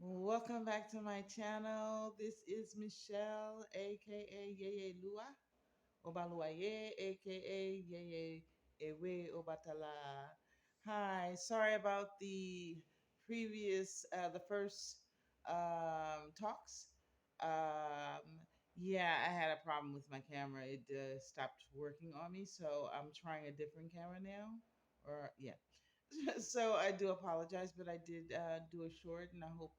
Welcome back to my channel. This is Michelle, aka Yeye Lua, Obaluaye, aka Yeye Ewe Obatala. Hi, sorry about the first talks. Um, yeah, I had a problem with my camera. It stopped working on me, so I'm trying a different camera now. Or, yeah. So I do apologize, but I did do a short, and I hope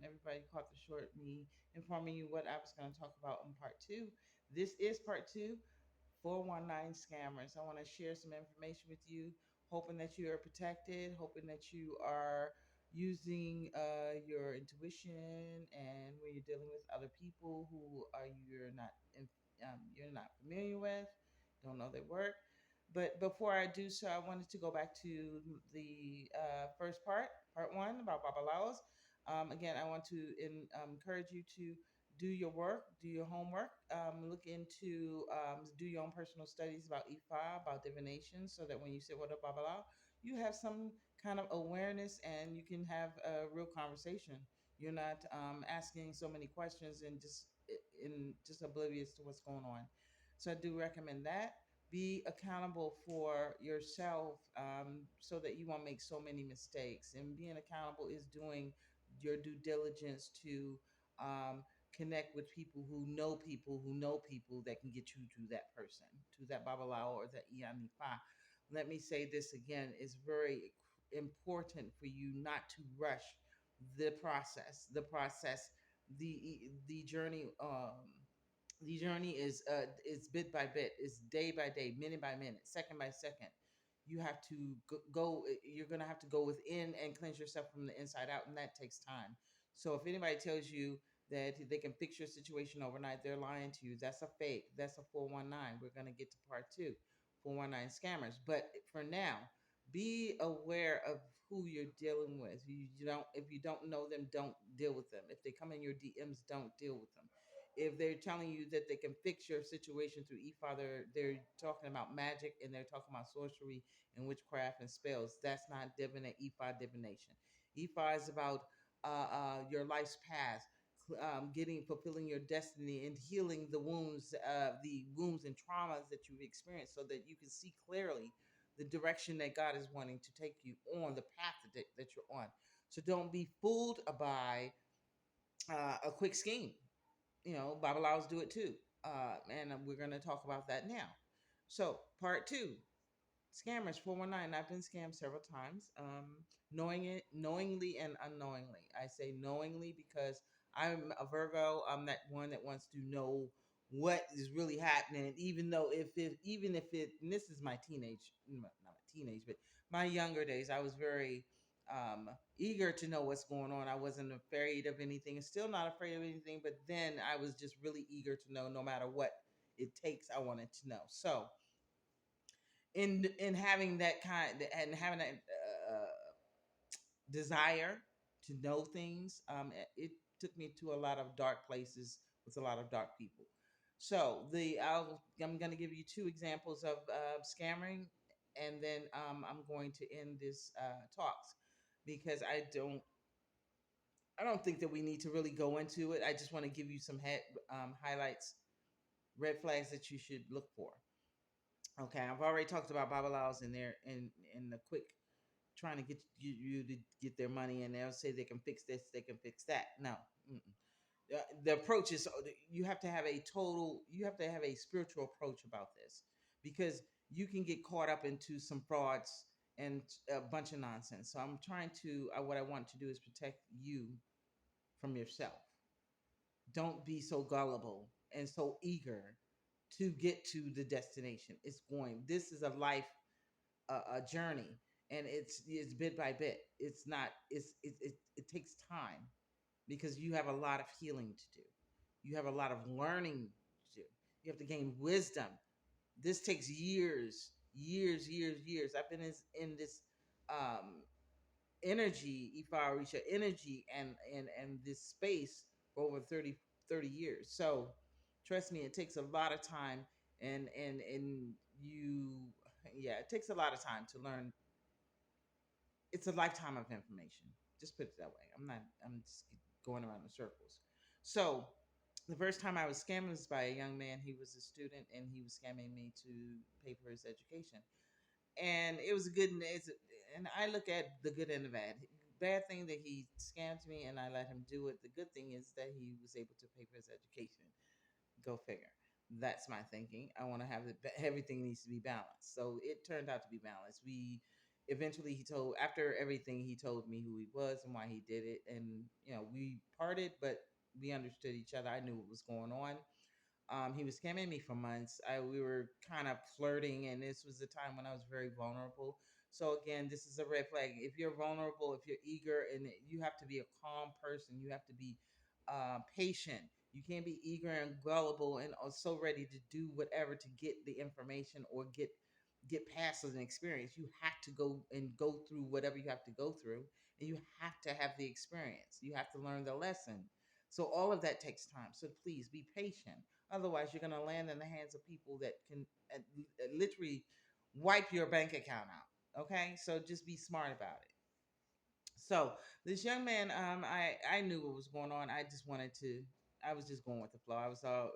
everybody caught the short. Me informing you what I was going to talk about in part two. This is part two. 419 scammers. I want to share some information with you, hoping that you are protected, hoping that you are using your intuition, and when you're dealing with other people who are you're not familiar with, don't know their work. But before I do so, I wanted to go back to the first part one about Babalawos. Again, I want to encourage you to do your work, do your homework, look into, do your own personal studies about Ifa, about divination, so that when you say what a Babalawo, you have some kind of awareness and you can have a real conversation. You're not asking so many questions and just oblivious to what's going on. So I do recommend that. Be accountable for yourself so that you won't make so many mistakes. And being accountable is doing your due diligence to um, connect with people who know people that can get you to that person, to that Babalawo or that Ianifa. Let me say this again: it's very important for you not to rush the process. The journey. The journey is bit by bit, is day by day, minute by minute, second by second. You have to go. You're gonna have to go within and cleanse yourself from the inside out, and that takes time. So if anybody tells you that they can fix your situation overnight, they're lying to you. That's a fake. That's a 419. We're gonna get to part two, 419 scammers. But for now, be aware of who you're dealing with. You don't If you don't know them, don't deal with them. If they come in your DMs, don't deal with them. If they're telling you that they can fix your situation through Ifa, they're talking about magic and they're talking about sorcery and witchcraft and spells. That's not Ifa divination. Ifa is about your life's path, fulfilling your destiny and healing the wounds and traumas that you've experienced, so that you can see clearly the direction that God is wanting to take you on, the path that you're on. So don't be fooled by a quick scheme. Babalawos do it too. And we're going to talk about that now. So, part two, scammers 419. I've been scammed several times, knowingly and unknowingly. I say knowingly because I'm a Virgo. I'm that one that wants to know what is really happening, even if it, and this is my teenage, not my teenage, but my younger days, I was very eager to know what's going on. I wasn't afraid of anything, and still not afraid of anything, but then I was just really eager to know, no matter what it takes, I wanted to know. So, in having that kind and having that desire to know things, it took me to a lot of dark places with a lot of dark people. So I'm going to give you two examples of scamming, and then I'm going to end this talks because I don't think that we need to really go into it. I just want to give you some highlights, red flags that you should look for. Okay, I've already talked about Babalaos in there in the quick, trying to get you to get their money, and they'll say they can fix this, they can fix that. No, the approach is, you have to have a spiritual approach about this, because you can get caught up into some frauds and a bunch of nonsense. So I'm trying to, what I want to do is protect you from yourself. Don't be so gullible and so eager to get to the destination. This is a life, a journey, and it's bit by bit. It's not it takes time, because you have a lot of healing to do. You have a lot of learning to do. You have to gain wisdom. This takes years, years, years, years. I've been in this um energy, Ifarisha energy, and this space for over 30 years. So trust me, it takes a lot of time, and you yeah, it takes a lot of time to learn. It's a lifetime of information. Just put it that way. I'm not. I'm just. going around in circles. So the first time I was scammed was by a young man. He was a student and he was scamming me to pay for his education. And it was a good, and I look at the good and the bad. Bad thing that he scammed me and I let him do it. The good thing is that he was able to pay for his education. Go figure. That's my thinking. I want to have it. Everything needs to be balanced. So it turned out to be balanced. We eventually he told after everything he told me who he was and why he did it, and we parted, but we understood each other. I knew what was going on. He was scamming me for months. We were kind of flirting, and this was the time when I was very vulnerable. So again, this is a red flag. If you're vulnerable, if you're eager, and you have to be a calm person, you have to be patient. You can't be eager and gullible and so ready to do whatever to get the information or get past an experience. You have to go through whatever you have to go through, and you have to have the experience. You have to learn the lesson. So all of that takes time. So please be patient. Otherwise, you're going to land in the hands of people that can literally wipe your bank account out. Okay, so just be smart about it. So this young man, I knew what was going on. I just wanted to. I was just going with the flow. I was all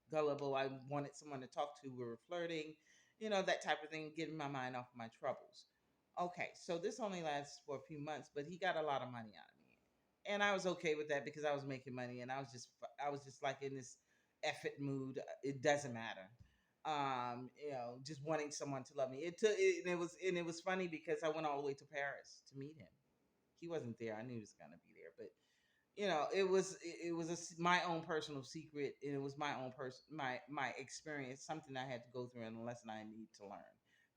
gullible. I wanted someone to talk to. We were flirting, that type of thing, getting my mind off of my troubles. Okay, so this only lasts for a few months, but he got a lot of money out of me, and I was okay with that because I was making money, and I was just like in this effort mood. It doesn't matter. Just wanting someone to love me. It was funny because I went all the way to Paris to meet him. He wasn't there. I knew he was gonna be there, but it was my own personal secret, and it was my own my experience, something I had to go through, and a lesson I need to learn.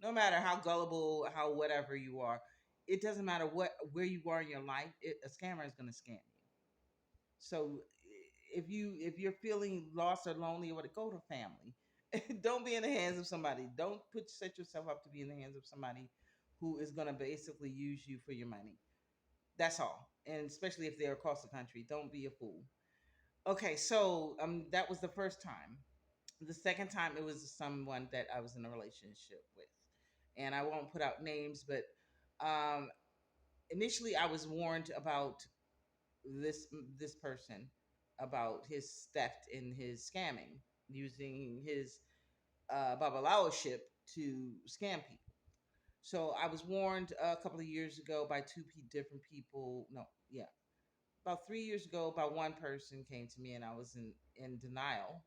No matter how gullible, how whatever you are, it doesn't matter where you are in your life. A scammer is gonna scam you. So if you're feeling lost or lonely or what, go to family. Don't be in the hands of somebody. Don't set yourself up to be in the hands of somebody who is gonna basically use you for your money. That's all. And especially if they're across the country, don't be a fool. Okay, so that was the first time. The second time it was someone that I was in a relationship with. And I won't put out names, but um initially I was warned about this person about his theft and his scamming using his Babalawo ship to scam people. So I was warned a couple of years ago by different people. No, yeah, about 3 years ago, about one person came to me, and I was in denial.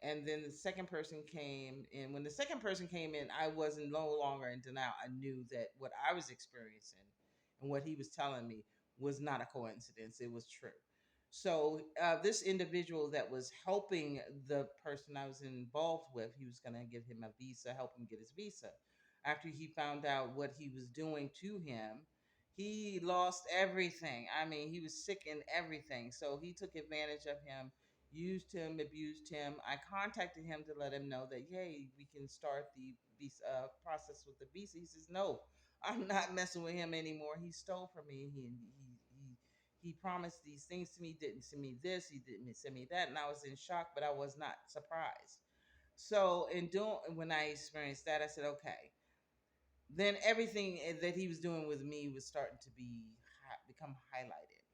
And then the second person came, and when the second person came in, I wasn't no longer in denial. I knew that what I was experiencing and what he was telling me was not a coincidence; it was true. So this individual that was helping the person I was involved with, he was going to give him a visa, help him get his visa. After he found out what he was doing to him, he lost everything. I mean, he was sick and everything. So he took advantage of him, used him, abused him. I contacted him to let him know that, hey, we can start the visa process with the visa. He says, no, I'm not messing with him anymore. He stole from me. He promised these things to me, didn't send me this, he didn't send me that, and I was in shock, but I was not surprised. So when I experienced that, I said, okay. Then everything that he was doing with me was starting to become highlighted.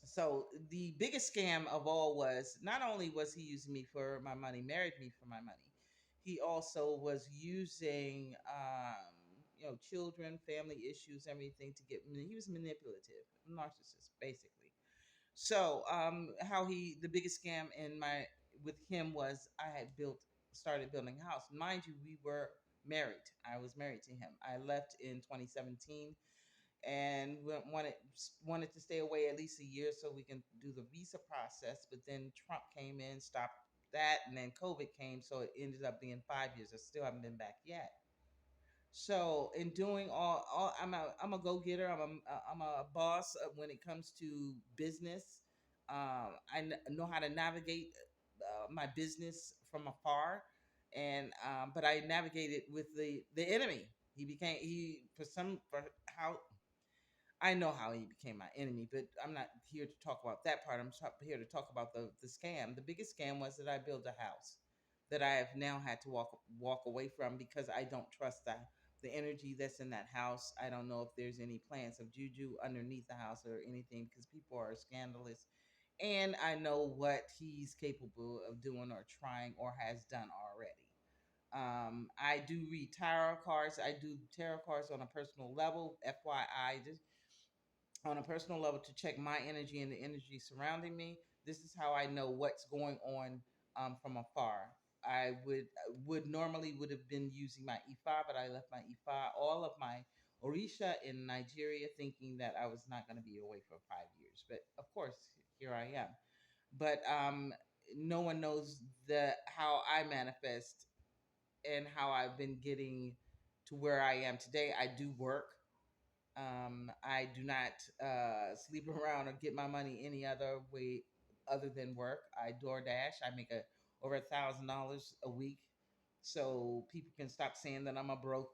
So the biggest scam of all was not only was he using me for my money, married me for my money, he also was using children, family issues, everything to get. He was manipulative, narcissist, basically. So how he the biggest scam in my with him was I had started building a house. Mind you, we were married. I was married to him. I left in 2017 and wanted to stay away at least a year so we can do the visa process. But then Trump came in, stopped that, and then COVID came, so it ended up being 5 years. I still haven't been back yet. So in doing all I'm a go getter. I'm a boss when it comes to business. Know how to navigate my business from afar, and but I navigated with the enemy. He for how I know how he became my enemy, but I'm not here to talk about that part. Here to talk about the scam. The biggest scam was that I built a house that I have now had to walk away from because I don't trust the energy that's in that house. I don't know if there's any plants of juju underneath the house or anything because people are scandalous. And I know what he's capable of doing or trying or has done already. I do read tarot cards. I do tarot cards on a personal level, FYI, just on a personal level to check my energy and the energy surrounding me. This is how I know what's going on from afar. I would normally would have been using my Ifa, but I left my Ifa, all of my Orisha in Nigeria, thinking that I was not going to be away for 5 years. But of course, here I am. But no one knows the how I manifest and how I've been getting to where I am today. I do work. I do not sleep around or get my money any other way other than work. I DoorDash. I make over $1,000 a week, so people can stop saying that I'm a broke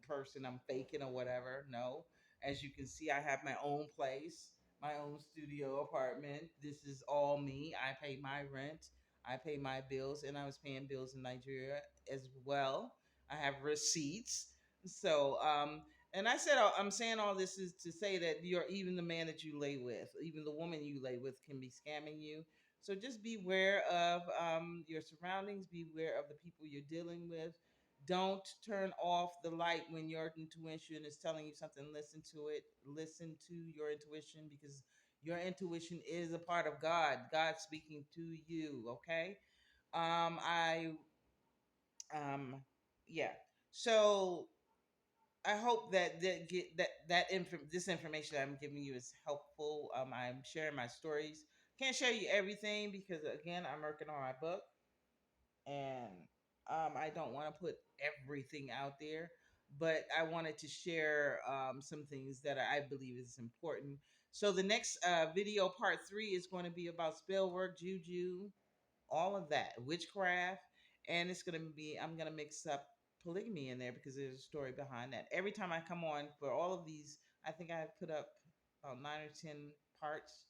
person. I'm faking or whatever. No, as you can see, I have my own place, my own studio apartment. This is all me. I pay my rent. I pay my bills, and I was paying bills in Nigeria as well. I have receipts. So, and I said, I'm saying all this is to say that you're even the man that you lay with, even the woman you lay with can be scamming you. So just beware of your surroundings, beware of the people you're dealing with. Don't turn off the light when your intuition is telling you something. Listen to it. Listen to your intuition because your intuition is a part of God. God speaking to you. Okay. I yeah. So I hope that this information I'm giving you is helpful. I'm sharing my stories. Can't show you everything because again, I'm working on my book, and I don't want to put everything out there. But I wanted to share some things that I believe is important. So the next video, part 3, is going to be about spell work, juju, all of that, witchcraft, and it's gonna be I'm gonna mix up polygamy in there because there's a story behind that. Every time I come on for all of these, I think I put up about 9 or 10 parts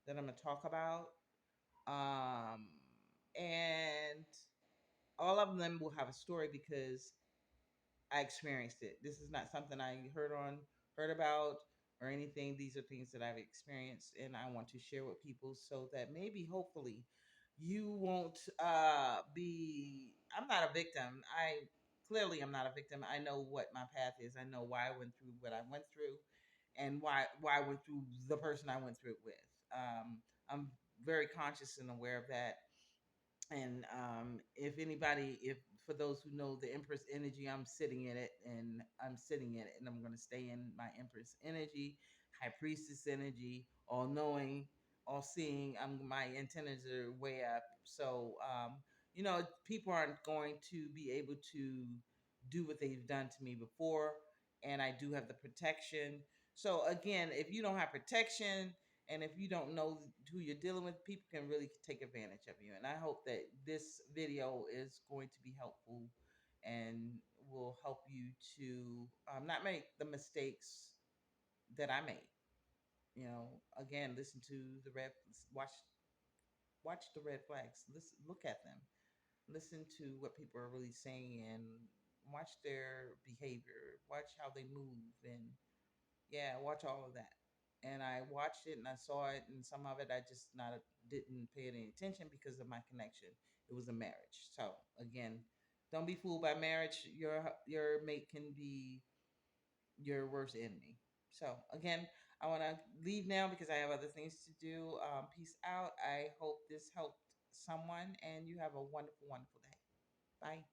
that I'm gonna talk about, um, and all of them will have a story because I experienced it. This is not something I heard about or anything. These are things that I've experienced and I want to share with people so that maybe hopefully you won't be I'm not a victim. I clearly am not a victim. I know what my path is. I know why I went through what I went through and why I went through the person I went through it with. I'm very conscious and aware of that, and if anybody, if for those who know the Empress energy, I'm sitting in it, and I'm sitting in it, and I'm going to stay in my Empress energy, High Priestess energy, all knowing, all seeing. My antennas are way up, so people aren't going to be able to do what they've done to me before, and I do have the protection. So again, if you don't have protection, and if you don't know who you're dealing with, people can really take advantage of you. And I hope that this video is going to be helpful and will help you to not make the mistakes that I made. Again, listen to the red, watch the red flags. Listen, look at them. Listen to what people are really saying and watch their behavior. Watch how they move and yeah, watch all of that. And I watched it and I saw it, and some of it I just not didn't pay any attention because of my connection. It was a marriage. So again, don't be fooled by marriage. Your mate can be your worst enemy. So again, I want to leave now because I have other things to do. Peace out. I hope this helped someone, and you have a wonderful, wonderful day. Bye.